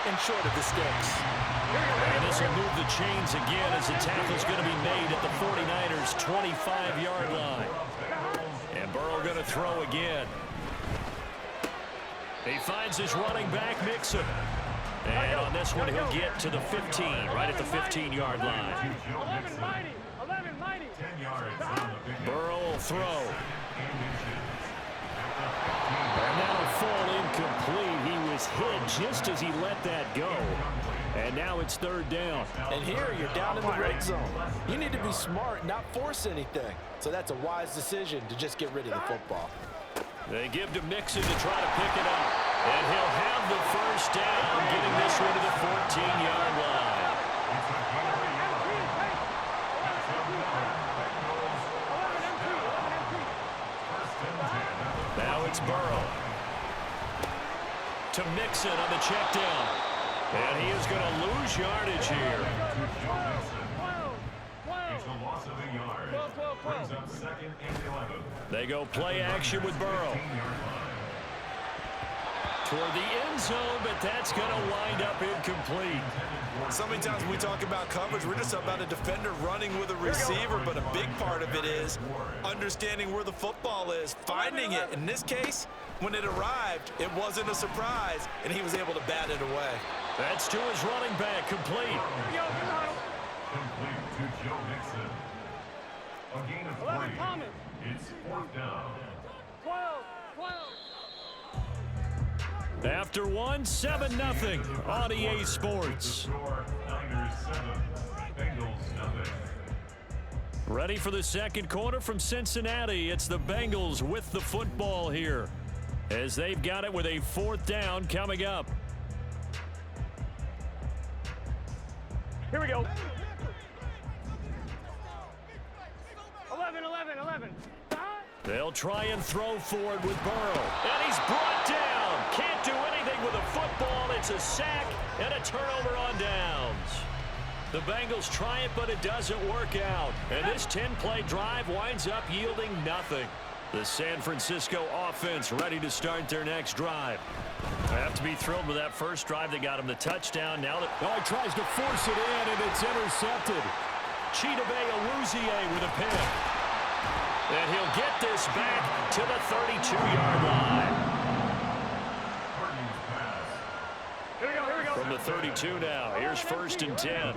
and short of the sticks. And this will move the chains again as the tackle's going to be made at the 49ers' 25-yard line. And Burrow going to throw again. He finds his running back, Mixon. And on this one, he'll get to the 15, right at the 15-yard line. Burrow will throw. And that'll fall incomplete. He was hit just as he let that go. And now it's third down. And here you're down in the red zone. You need to be smart and not force anything. So that's a wise decision to just get rid of the football. They give to Mixon to try to pick it up. And he'll have the first down, getting this one to the 14-yard line. Now it's Burrow. To Mixon on the check down. And he is going to lose yardage here. It's a loss of a yard. Brings up 2nd and 11. They go play action with Burrow. Toward the end zone, but that's going to wind up incomplete. So many times when we talk about coverage, we're just about a defender running with a receiver, but a big part of it is understanding where the football is, finding it. In this case, when it arrived, it wasn't a surprise, and he was able to bat it away. That's to his running back, complete. Complete to Joe Mixon. A gain of 3. It's 4th down. 12. After 7-0 on EA Sports. Niners 7, Bengals 0. Ready for the second quarter from Cincinnati. It's the Bengals with the football here, as they've got it with a 4th down coming up. Here we go. 11. They'll try and throw forward with Burrow. And he's brought down. Can't do anything with a football. It's a sack and a turnover on downs. The Bengals try it, but it doesn't work out. And this 10-play drive winds up yielding nothing. The San Francisco offense ready to start their next drive. I have to be thrilled with that first drive that got him the touchdown. Now that he tries to force it in, and it's intercepted. Chidobe Awuzie with a pick. And he'll get this back to the 32-yard line. Here we go. From the 32 now, here's 1st and 10.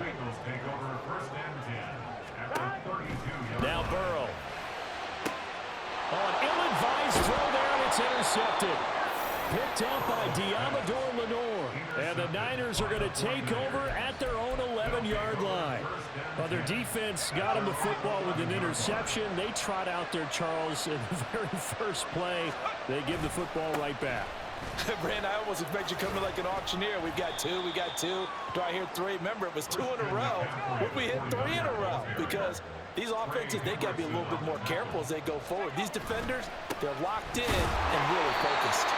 Now Burrow. An ill-advised throw there, and it's intercepted. Picked up by Diamador Lenore. And the Niners are going to take over at their own 11-yard line. Well, their defense got them the football with an interception. They trot out there, Charles, in the very first play. They give the football right back. Brand, I almost expect you coming like an auctioneer. We've got 2. Do I hear 3? Remember, it was 2 in a row. Would we hit 3 in a row? Because these offenses, they got to be a little bit more careful as they go forward. These defenders, they're locked in and really focused.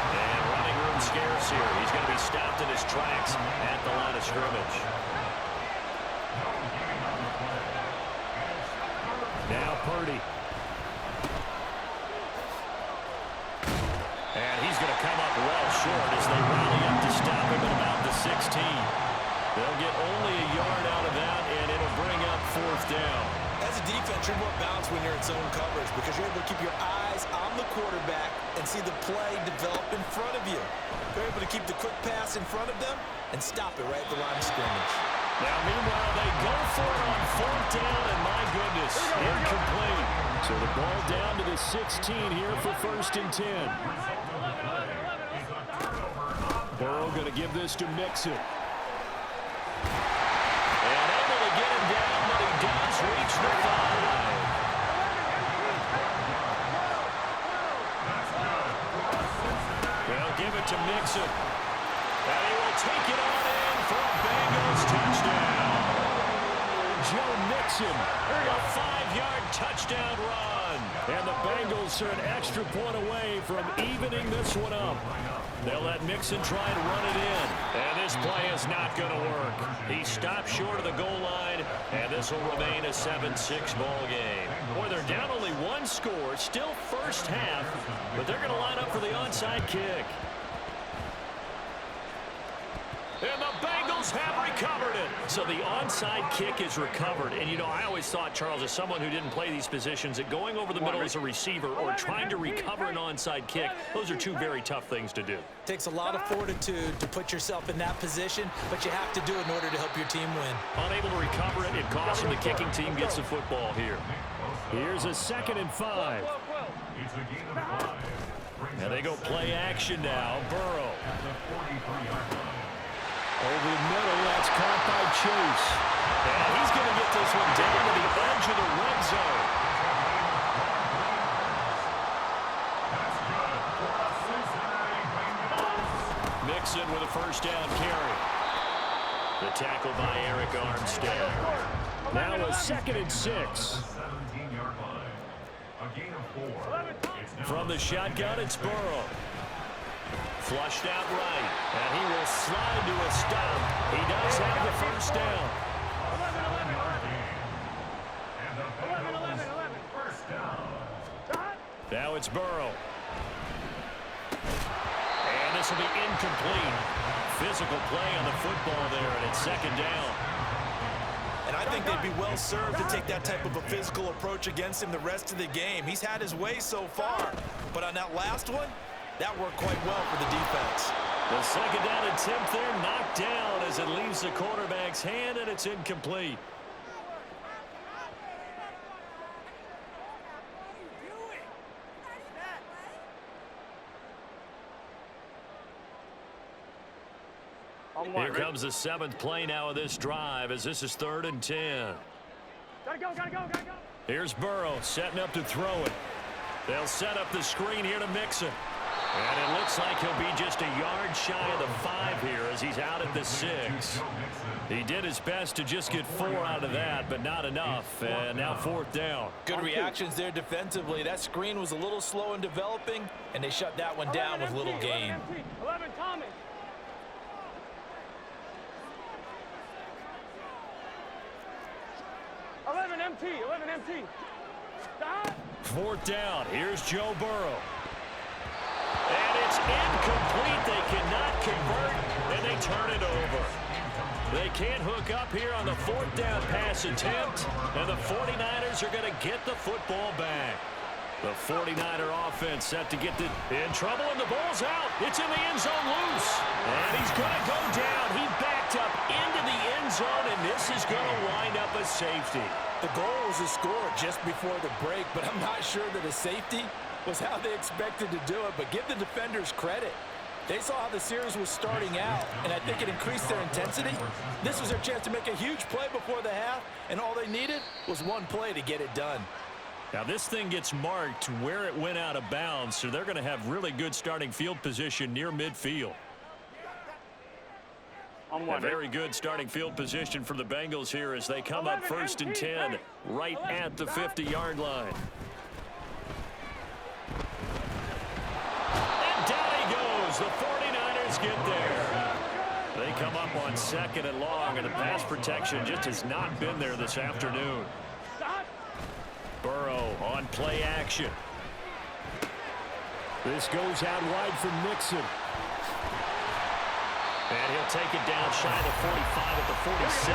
And running room scarce here. He's going to be stopped in his tracks at the line of scrimmage. Now Purdy. And he's going to come up well short as they rally up to stop him at about the 16. They'll get only a yard out of that, and it'll bring up 4th down. As a defense, you're more balanced when you're in zone coverage because you're able to keep your eyes on the quarterback and see the play develop in front of you. You're able to keep the quick pass in front of them and stop it right at the line of scrimmage. Now, meanwhile, they go for it on 4th down, and my goodness, incomplete. So the ball down to the 16 here for 1st and 10. Burrow going to give this to Mixon. And able to get him down, but he does reach the 5. They'll give it to Mixon. And he will take it on in for a Bengals touchdown. Joe Mixon, a 5-yard touchdown run. And the Bengals are an extra point away from evening this one up. They'll let Mixon try and run it in. And this play is not going to work. He stopped short of the goal line, and this will remain a 7-6 ball game. Boy, they're down only 1 score, still first half, but they're going to line up for the onside kick. And the Bengals have recovered it. So the onside kick is recovered. And, you know, I always thought, Charles, as someone who didn't play these positions, that going over the middle as a receiver or trying to recover an onside kick, those are two very tough things to do. Takes a lot of fortitude to put yourself in that position, but you have to do it in order to help your team win. Unable to recover it, it costs them. The kicking team gets the football here. Here's a 2nd and 5. It's a gain of 5. And they go play action now. Burrow. At the 43-yard line. Over the middle, that's caught by Chase. And he's going to get this one down to the edge of the red zone. That's good for a Cincinnati Bengals. Mixon with a first down carry. The tackle by Eric Armstead. Now a 2nd and 6. 17-yard line. A gain of 4. It's now From the shotgun, it's Burrow. Flushed out right, and he will slide to a stop. He does have the first down. 11-yard gain. And the Bengals first down. Now it's Burrow. And this will be incomplete. Physical play on the football there, and it's 2nd down. And I think they'd be well served to take that type of a physical approach against him the rest of the game. He's had his way so far, but on that last one, that worked quite well for the defense. The 2nd down attempt there knocked down as it leaves the quarterback's hand, and it's incomplete. Here comes the 7th play now of this drive as this is 3rd and 10. Gotta go, gotta go, gotta go. Here's Burrow setting up to throw it. They'll set up the screen here to Mixon. And it looks like he'll be just a yard shy of the 5 here as he's out at the 6. He did his best to just get 4 out of that, but not enough. And now 4th down. Good reactions there defensively. That screen was a little slow in developing, and they shut that one down with little gain. 11 Tommy. 11 MT, 11 MT. Stop. 4th down. Here's Joe Burrow. And it's incomplete. They cannot convert, and they turn it over. They can't hook up here on the 4th down pass attempt, and the 49ers are going to get the football back. The 49er offense set to get in trouble, and the ball's out. It's in the end zone loose. And he's going to go down. He backed up into the end zone, and this is going to wind up a safety. The goal was to score just before the break, but I'm not sure that a safety was how they expected to do it. But give the defenders credit. They saw how the series was starting out, and I think it increased their intensity. This was their chance to make a huge play before the half, and all they needed was one play to get it done. Now this thing gets marked where it went out of bounds, so they're going to have really good starting field position near midfield. A very good starting field position for the Bengals here as they come up 1st and 10 right at the 50-yard line. And down he goes. The 49ers get there. They come up on 2nd and long, and the pass protection just has not been there this afternoon. Burrow on play action. This goes out wide for Mixon. And he'll take it down shy of the 45 at the 46.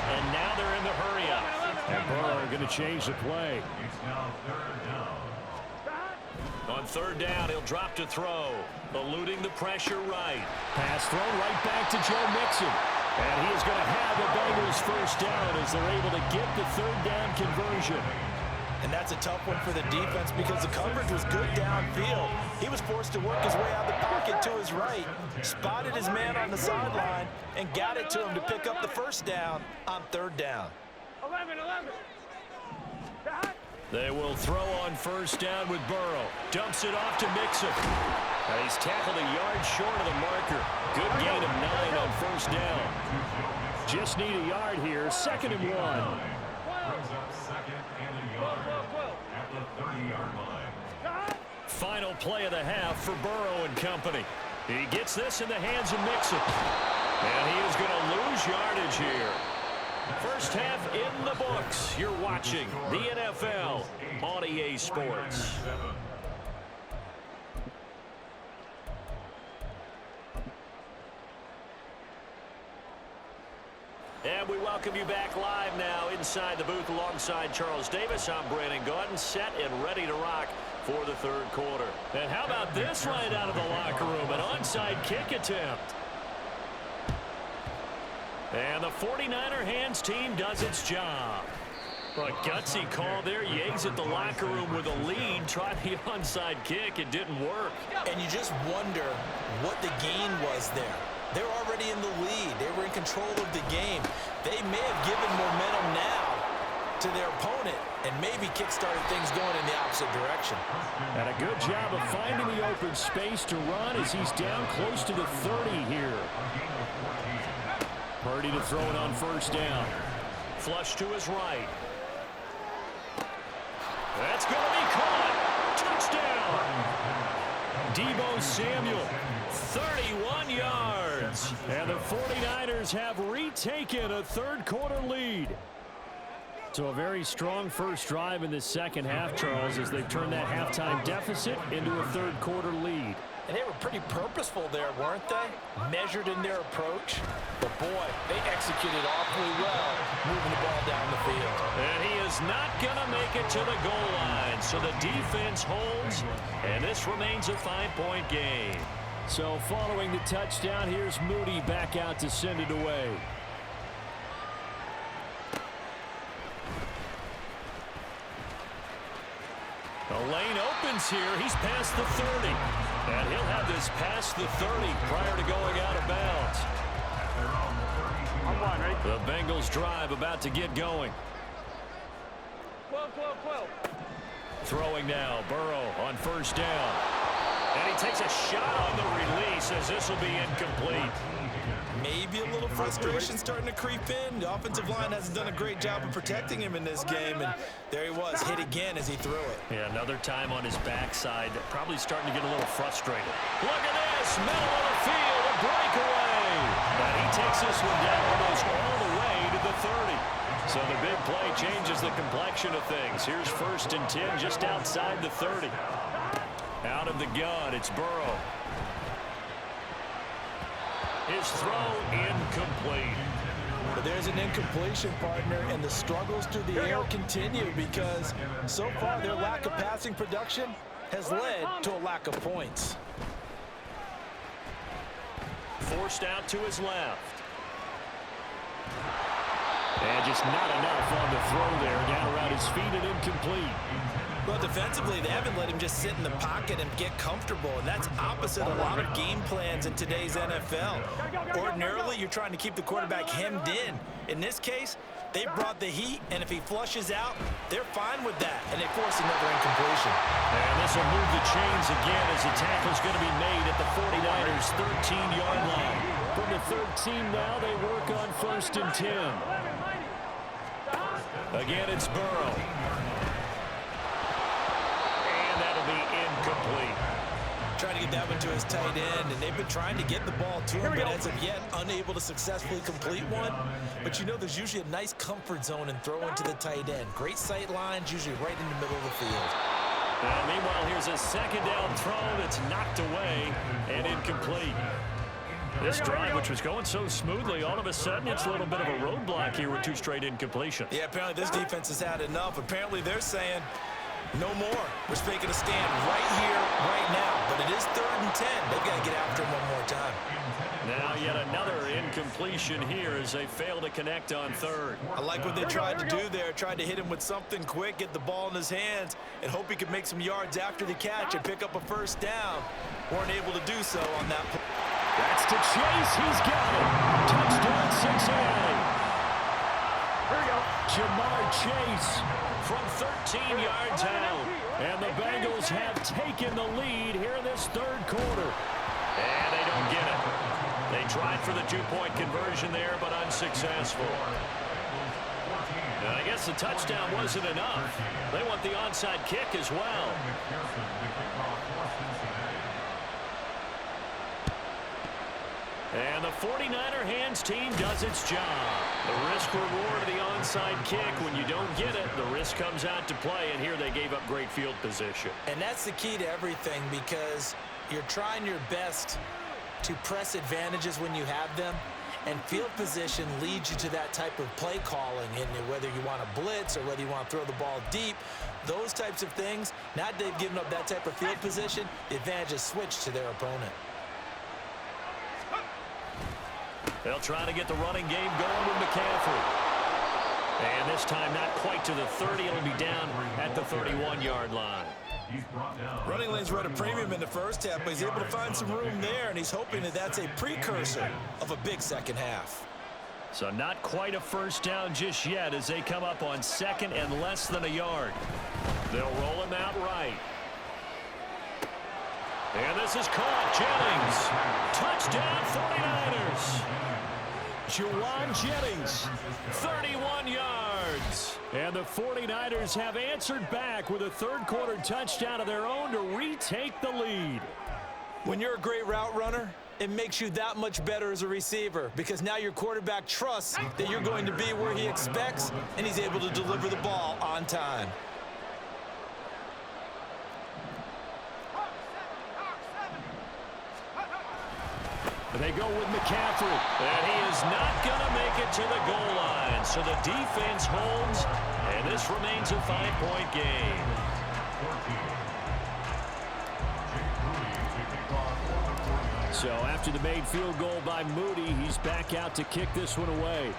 And now they're in the hurry up. And Burrow going to change the play. It's now 3rd down. On 3rd down, he'll drop to throw. Eluding the pressure right. Pass thrown right back to Joe Mixon. And he is going to have the Bengals first down as they're able to get the 3rd down conversion. And that's a tough one for the defense because the coverage was good downfield. He was forced to work his way out of the pocket to his right, spotted his man on the sideline, and got it to him to pick up the first down on 3rd down. 11. They will throw on 1st down with Burrow. Dumps it off to Mixon. And he's tackled a yard short of the marker. Good gain of 9 on 1st down. Just need a yard here. 2nd and 1. Brings up 2nd and a yard at the 30-yard line. Final play of the half for Burrow and company. He gets this in the hands of Mixon. And he is going to lose yardage here. First half in the books. You're watching the NFL on EA Sports. And we welcome you back live now inside the booth alongside Charles Davis. I'm Brandon Gaudin, set and ready to rock for the third quarter. And how about this right out of the locker room? An onside kick attempt. And the 49er hands team does its job. A gutsy call there. You exit the locker room with a lead. Tried the onside kick. It didn't work. And you just wonder what the gain was there. They're already in the lead. They were in control of the game. They may have given momentum now to their opponent and maybe kick-started things going in the opposite direction. And a good job of finding the open space to run as he's down close to the 30 here. Purdy to throw it on first down. Flush to his right. That's going to be caught. Touchdown. Deebo Samuel, 31 yards. And the 49ers have retaken a third-quarter lead. So a very strong first drive in the second half, Charles, as they've turned that halftime deficit into a third-quarter lead. And they were pretty purposeful there, weren't they? Measured in their approach. But, boy, they executed awfully well moving the ball down the field. And he is not going to make it to the goal line. So the defense holds, and this remains a 5-point game. So following the touchdown, here's Moody back out to send it away. The lane opens here. He's past the 30. And he'll have this past the 30 prior to going out of bounds. The Bengals drive about to get going. 12, 12, 12. Throwing now, Burrow on first down. And he takes a shot on the release as this will be incomplete. Maybe a little frustration starting to creep in. The offensive line hasn't done a great job of protecting him in this game, and there he was, hit again as he threw it. Yeah, another time on his backside, probably starting to get a little frustrated. Look at this, middle of the field, a breakaway. And he takes this one down almost all the way to the 30. So the big play changes the complexion of things. Here's 1st and 10 just outside the 30. Out of the gun, it's Burrow. His throw incomplete. But there's an incompletion, partner, and the struggles through the air continue because so far their lack of passing production has led to a lack of points. Forced out to his left. And just not enough on the throw there. Down around his feet and incomplete. Well, defensively, they haven't let him just sit in the pocket and get comfortable, and that's opposite a lot of game plans in today's NFL. Ordinarily, you're trying to keep the quarterback hemmed in. In this case, they brought the heat, and if he flushes out, they're fine with that, and they force another incompletion. And this will move the chains again as the tackle's going to be made at the 49ers' 13-yard line. From the 13 now, they work on 1st and 10. Again, it's Burrow. Incomplete. Trying to get that one to his tight end, and they've been trying to get the ball to him, but as of yet, unable to successfully complete one. But you know there's usually a nice comfort zone in throwing to the tight end. Great sight lines, usually right in the middle of the field. And meanwhile, here's a second down throw that's knocked away and incomplete. This drive, which was going so smoothly, all of a sudden it's a little bit of a roadblock here with 2 straight incompletions. Yeah, apparently this defense has had enough. Apparently they're saying, no more. We're making a stand right here, right now. But it is 3rd and 10. They've got to get after him one more time. Now yet another incompletion here as they fail to connect on 3rd. I like what they tried to do there. Tried to hit him with something quick, get the ball in his hands, and hope he could make some yards after the catch and pick up a first down. Weren't able to do so on that play. That's to Chase. He's got it. Touchdown, Cincinnati. Here we go. Jamar Chase from 13 yards out. And the Bengals have taken the lead here in this third quarter. And they don't get it. They tried for the 2-point conversion there, but unsuccessful. And I guess the touchdown wasn't enough. They want the onside kick as well. And the 49er hands team does its job. The risk-reward of the onside kick, when you don't get it, the risk comes out to play, and here they gave up great field position. And that's the key to everything, because you're trying your best to press advantages when you have them, And field position leads you to that type of play calling, and whether you want to blitz or whether you want to throw the ball deep, those types of things. Now they've given up that type of field position, the advantage is switched to their opponent. They'll try to get the running game going with McCaffrey. And this time not quite to the 30. It'll be down at the 31-yard line. Running lanes were at a premium in the first half, but he's able to find some room there, and he's hoping that that's a precursor of a big second half. So not quite a first down just yet as they come up on second and less than a yard. They'll roll him out right. And this is caught. Jennings. Touchdown 49ers. Juwan Jennings, 31 yards. And the 49ers have answered back with a third-quarter touchdown of their own to retake the lead. When you're a great route runner, it makes you that much better as a receiver because now your quarterback trusts that you're going to be where he expects, and he's able to deliver the ball on time. They go with McCaffrey, and he is not going to make it to the goal line. So the defense holds, and this remains a 5-point game. So after the made field goal by Moody, he's back out to kick this one away.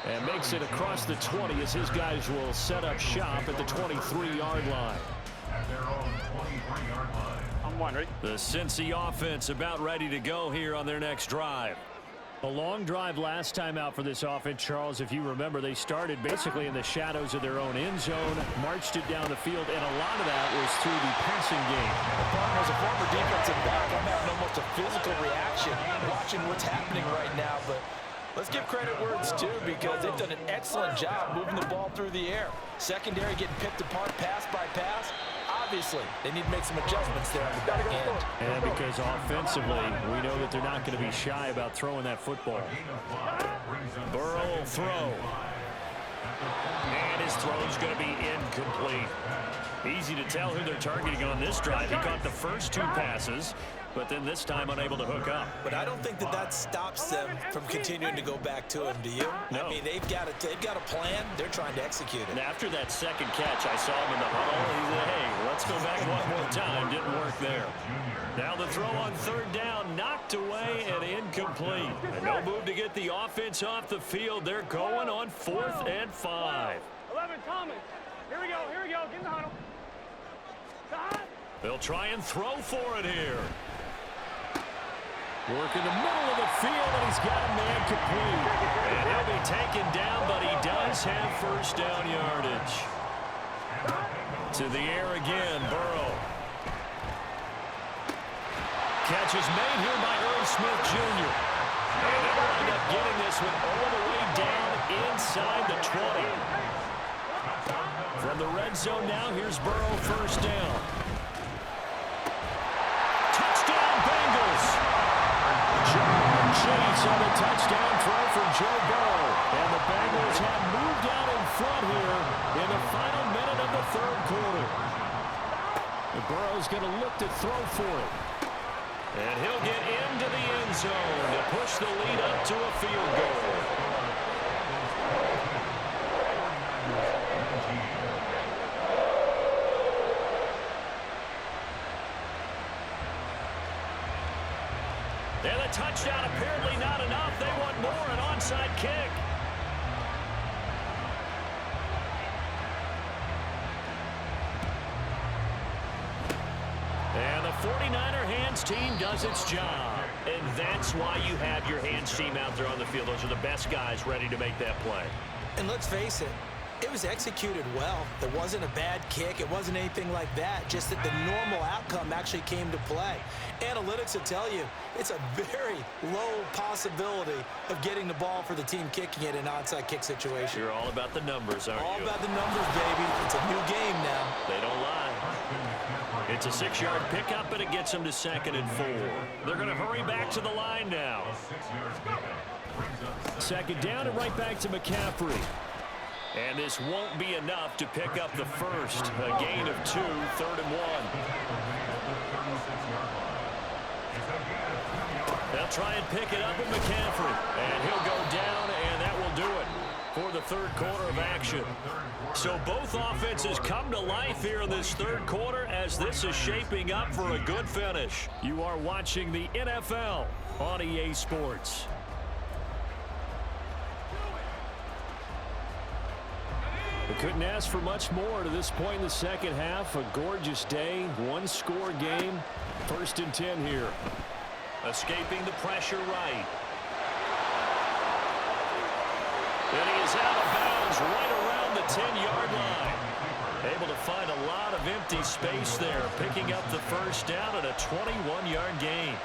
And makes it across the 20 as his guys will set up shop at the 23-yard line. At their own 23-yard line. I'm one, ready? The Cincy offense about ready to go here on their next drive. A long drive last time out for this offense, Charles. If you remember, they started basically in the shadows of their own end zone, marched it down the field, and a lot of that was through the passing game. As a former defensive back, I'm having almost a physical reaction watching what's happening right now, but let's give credit where it's due because they've done an excellent job moving the ball through the air. Secondary getting picked apart pass by pass. Obviously, they need to make some adjustments there on the back end. And because offensively, we know that they're not going to be shy about throwing that football. Burrow will throw. And his throw's going to be incomplete. Easy to tell who they're targeting on this drive. He caught the first two passes, but then this time unable to hook up. But I don't think that stops them from continuing to go back to him, do you? No. I mean, they've got a plan. They're trying to execute it. And after that second catch, I saw him in the huddle. He said, hey, let's go back one more time. Didn't work there. Now the throw on third down, knocked away and incomplete. And no move to get the offense off the field. They're going on 4th and 5. 11, Thomas. Here we go. Get in the huddle. They'll try and throw for it here. Work in the middle of the field, and he's got a man complete. And he'll be taken down, but he does have first down yardage. To the air again, Burrow. Catch is made here by Irv Smith Jr. And they wind up getting this one all the way down inside the 20. From the red zone now, here's Burrow first down. Touchdown, Bengals! Chase on the touchdown throw from Joe Burrow. And the Bengals have moved out in front here in the final minute of the third quarter. And Burrow's going to look to throw for it. And he'll get into the end zone to push the lead up to a field goal. And the touchdown apparently not enough. They want more, an onside kick. And the 49er hands team does its job. And that's why you have your hands team out there on the field. Those are the best guys ready to make that play. And let's face it, it was executed well. It wasn't a bad kick. It wasn't anything like that. Just that the normal outcome actually came to play. Analytics will tell you it's a very low possibility of getting the ball for the team kicking it in an onside kick situation. You're all about the numbers, aren't you? All about the numbers, baby. It's a new game now. They don't lie. It's a 6-yard pickup, and it gets them to 2nd and 4. They're going to hurry back to the line now. 2nd down and right back to McCaffrey. And this won't be enough to pick up the first. A gain of 2, 3rd and 1. They'll try and pick it up with McCaffrey. And he'll go down, and that will do it for the third quarter of action. So both offenses come to life here in this third quarter as this is shaping up for a good finish. You are watching the NFL on EA Sports. We couldn't ask for much more to this point in the second half. A gorgeous day, one-score game. 1st and 10 here. Escaping the pressure right. And he is out of bounds right around the 10-yard line. Able to find a lot of empty space there, picking up the first down at a 21-yard gain.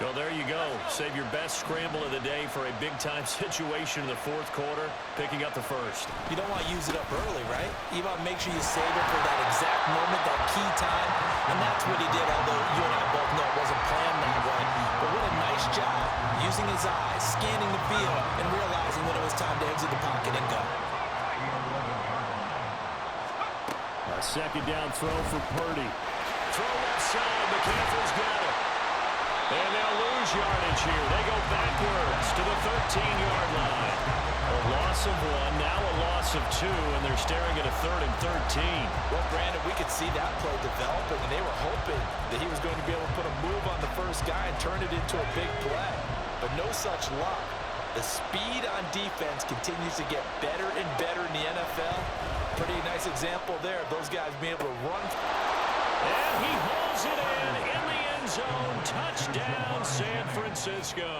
Well, there you go. Save your best scramble of the day for a big-time situation in the fourth quarter, picking up the first. You don't want to use it up early, right? You want to make sure you save it for that exact moment, that key time. And that's what he did, although you and I both know it wasn't planned that way. But what a nice job using his eyes, scanning the field, and realizing when it was time to exit the pocket and go. A second down throw for Purdy. Throw left side. McCaffrey's got it. And they'll lose yardage here. They go backwards to the 13-yard line. A loss of 1, now a loss of 2, and they're staring at a 3rd and 13. Well, Brandon, we could see that play developing, and they were hoping that he was going to be able to put a move on the first guy and turn it into a big play. But no such luck. The speed on defense continues to get better and better in the NFL. Pretty nice example there of those guys being able to run. And he hauls it in the end zone. Touchdown, San Francisco.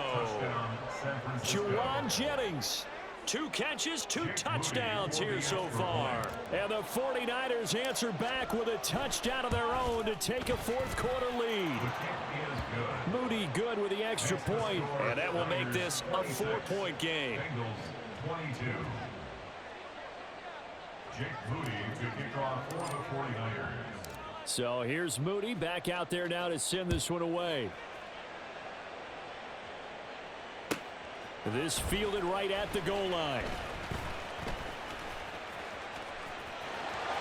Juwan Jennings. 2 catches, 2 touchdowns here so far. And the 49ers answer back with a touchdown of their own to take a fourth quarter lead. Moody good with the extra point. And that will make this a 4-point game. Bengals 22. Jake Moody to kick off for the 49ers. So here's Moody back out there now to send this one away. This fielded right at the goal line.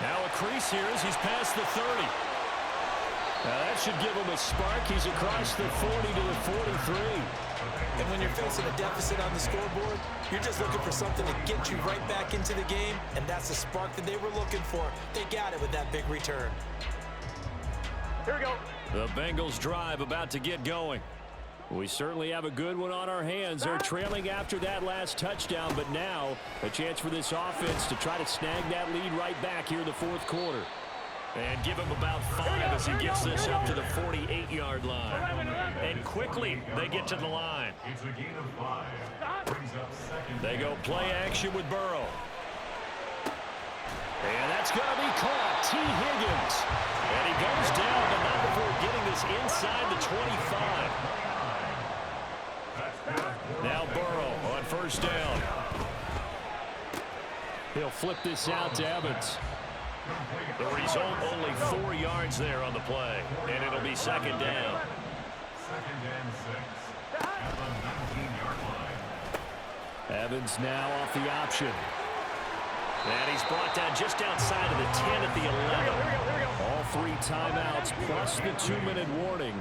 Now a crease here as he's past the 30. Now that should give him a spark. He's across the 40 to the 43. And when you're facing a deficit on the scoreboard, you're just looking for something to get you right back into the game, and that's the spark that they were looking for. They got it with that big return. Here we go. The Bengals drive about to get going. We certainly have a good one on our hands. They're trailing after that last touchdown, but now a chance for this offense to try to snag that lead right back here in the fourth quarter. And give him about 5 as he gets this up to the 48-yard line. And quickly they get to the line. It's a gain of 5. Brings up second. They go play action with Burrow. And that's going to be caught. T. Higgins. And he goes down, but not before getting this inside the 25. Now Burrow on first down. He'll flip this out to Evans. The result, only 4 yards there on the play. And it'll be second down. Second and 6. At the 19-yard line. Evans now off the option. And he's brought down just outside of the 10 at the 11. All 3 timeouts plus the 2-minute warning.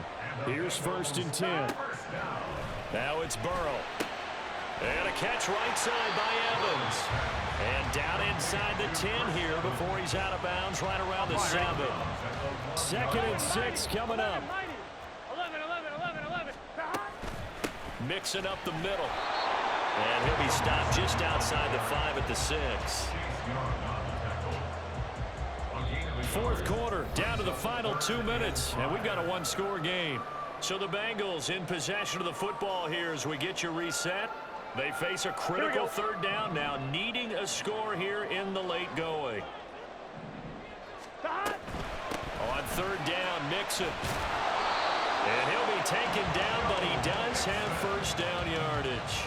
Here's 1st and 10. Now it's Burrow. And a catch right side by Evans. And down inside the 10 here before he's out of bounds right around the 7. 2nd and 6 coming up. 11. Mixing up the middle. And he'll be stopped just outside the 5 at the 6. Fourth quarter, down to the final 2 minutes, and we've got a one-score game. So the Bengals in possession of the football here as we get you reset. They face a critical third down now, needing a score here in the late going. On third down, Mixon. And he'll be taken down, but he does have first down yardage.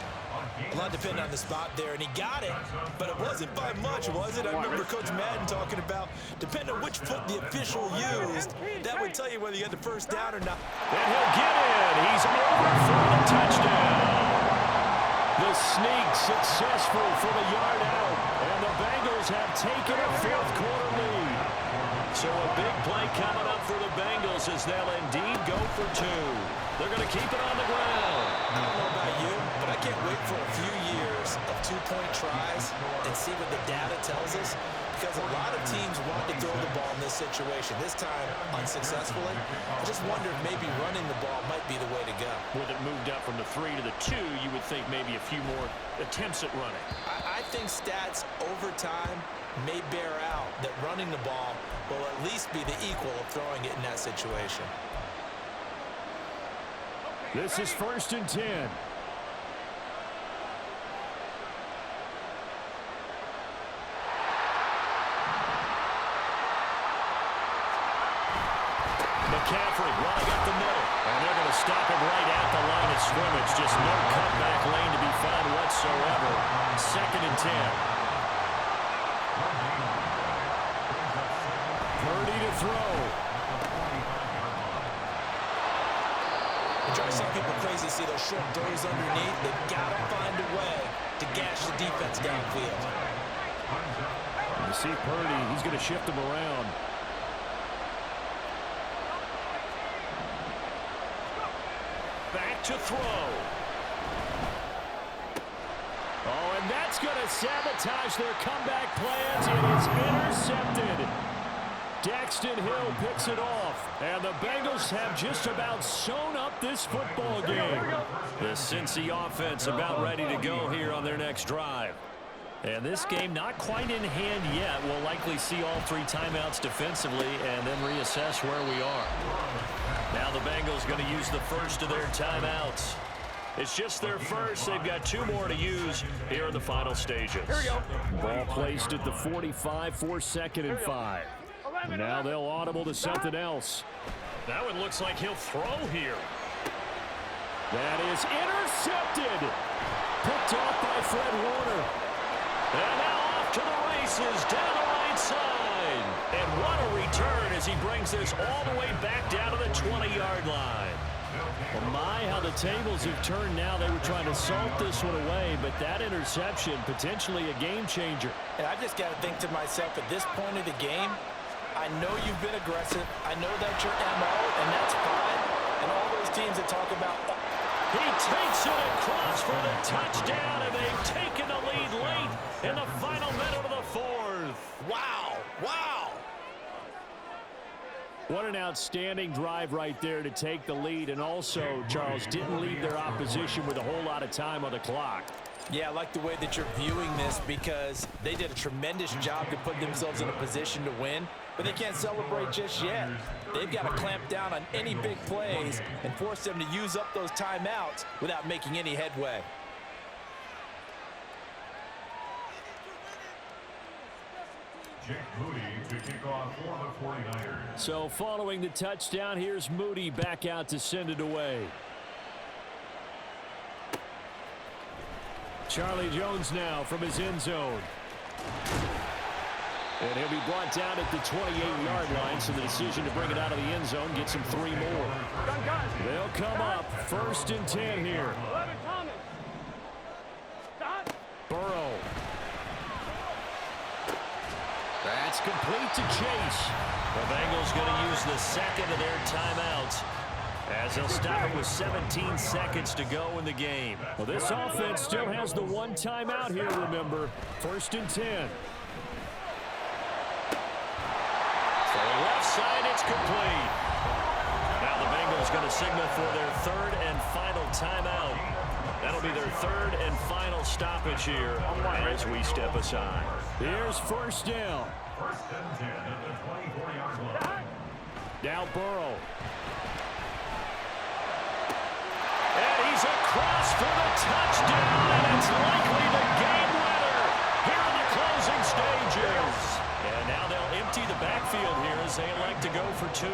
A lot depending on the spot there, and he got it, but it wasn't by much, was it? I remember Coach Madden talking about, depending on which foot the official used, that would tell you whether you got the first down or not. And he'll get in. He's over for the touchdown. The sneak successful for the yard out, and the Bengals have taken a fourth quarter lead. So a big play coming up for the Bengals Bengals as they'll indeed go for 2. They're going to keep it on the ground. I don't know about you, but I can't wait for a few years of two-point tries and see what the data tells us, because a lot of teams want to throw the ball in this situation. This time, unsuccessfully. I just wonder if maybe running the ball might be the way to go. With it moved up from the 3 to the 2, you would think maybe a few more attempts at running. I think stats over time may bear out that running the ball will at least be the equal of throwing it in that situation. This is 1st and 10. McCaffrey running up the middle. And they're going to stop him right at the line of scrimmage. Just no cutback lane to be found whatsoever. 2nd and 10. Purdy to throw. It drives some people crazy to see those short throws underneath. They've got to find a way to gash the defense downfield. You see Purdy, he's going to shift him around. Back to throw. Oh, and that's going to sabotage their comeback plans. It is intercepted. Daxton Hill picks it off. And the Bengals have just about sewn up this football game. The Cincy offense about ready to go here on their next drive. And this game not quite in hand yet. We'll likely see all 3 timeouts defensively and then reassess where we are. Now the Bengals going to use the first of their timeouts. It's just their first. They've got 2 more to use here in the final stages. Here we go. Ball placed at the 45 for 2nd and 5. Now they'll audible to something else. That one looks like he'll throw here. That is intercepted. Picked off by Fred Warner. And now off to the races down the right side. And what a return as he brings this all the way back down to the 20-yard line. Well, my, how the tables have turned now. They were trying to salt this one away, but that interception, potentially a game changer. And I just got to think to myself, at this point of the game, I know you've been aggressive. I know that's your MO, and that's fine. And all those teams that talk about... He takes it across for the touchdown, and they've taken the lead late in the final minute of the 4th. Wow! Wow! What an outstanding drive right there to take the lead. And also, Charles, didn't leave their opposition with a whole lot of time on the clock. Yeah, I like the way that you're viewing this, because they did a tremendous job to put themselves in a position to win, but they can't celebrate just yet. They've got to clamp down on any big plays and force them to use up those timeouts without making any headway. Jake Moody to kick off for the 49ers. So following the touchdown, here's Moody back out to send it away. Charlie Jones now from his end zone. And he'll be brought down at the 28-yard line, so the decision to bring it out of the end zone gets him 3 more. They'll come up 1st and 10 here. Burrow. That's complete to Chase. The Bengals going to use the 2nd of their timeouts, as they'll stop it with 17 seconds to go in the game. Well, this offense still has the 1 timeout here, remember. 1st and 10. For the left side, it's complete. Now the Bengals going to signal for their 3rd and final timeout. That'll be their 3rd and final stoppage here as we step aside. Here's 1st down. 1st and 10 at the 24-yard line. Now Burrow. And he's across for the touchdown, and it's likely the game winner here in the closing stages. And now they'll empty the backfield here as they elect to go for 2.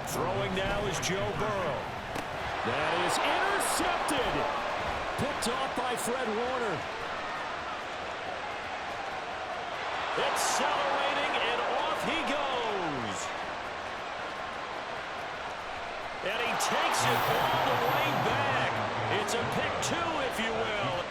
Throwing now is Joe Burrow. That is intercepted. Picked off by Fred Warner. Accelerating, and off he goes. And he takes it all the way back. It's a pick 2, if you will.